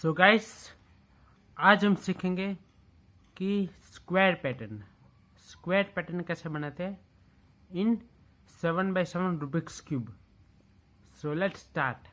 So guys, आज हम सीखेंगे कि स्क्वायर पैटर्न कैसे बनाते हैं इन 7x7 Rubik's cube. So let's start.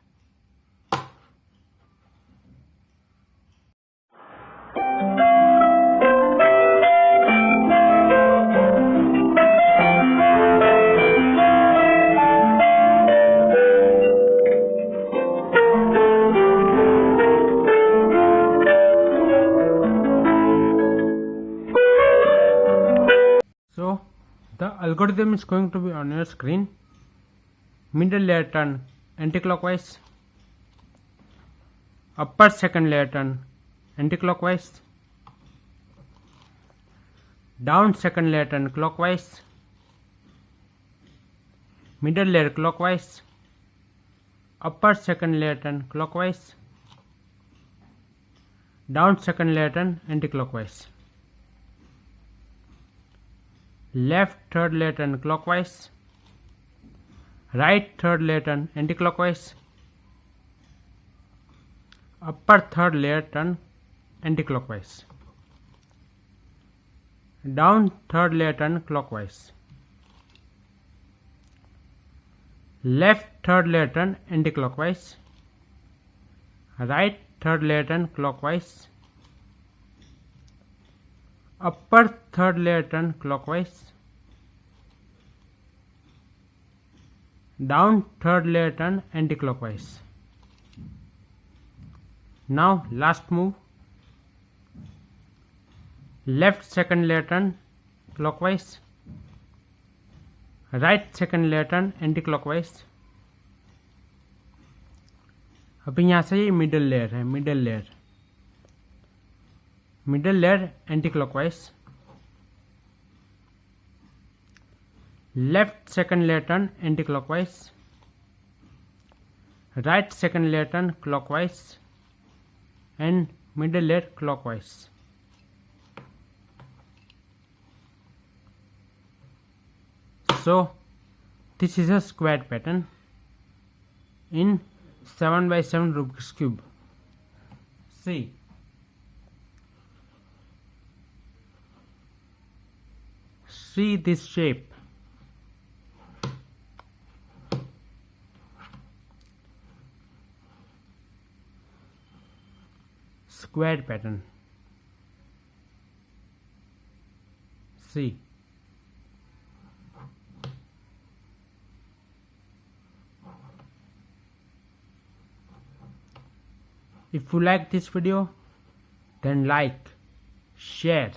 So the algorithm is going to be on your screen. Middle layer turn anti-clockwise, upper second layer turn anti-clockwise, down second layer turn clockwise, middle layer clockwise, upper second layer turn clockwise, down second layer turn anti-clockwise, left third layer turn clockwise, right third layer turn anti-clockwise, upper third layer turn anti-clockwise, down third layer turn clockwise, left third layer turn anti-clockwise, right third layer turn clockwise, upper third layer turn clockwise, down third layer turn anti-clockwise. Now last move, left second layer turn clockwise, right second layer turn anti-clockwise. अभी यहाँ से ये middle layer है, middle layer anti-clockwise, left second layer turn anti-clockwise, right second layer turn clockwise and middle layer clockwise. So this is a square pattern in 7x7 Rubik's cube. See this shape. Square pattern. See. If you like this video, then like, share,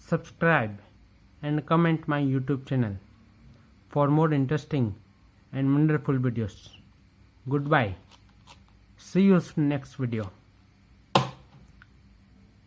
subscribe and comment my YouTube channel for more interesting and wonderful videos. Goodbye. See you next video.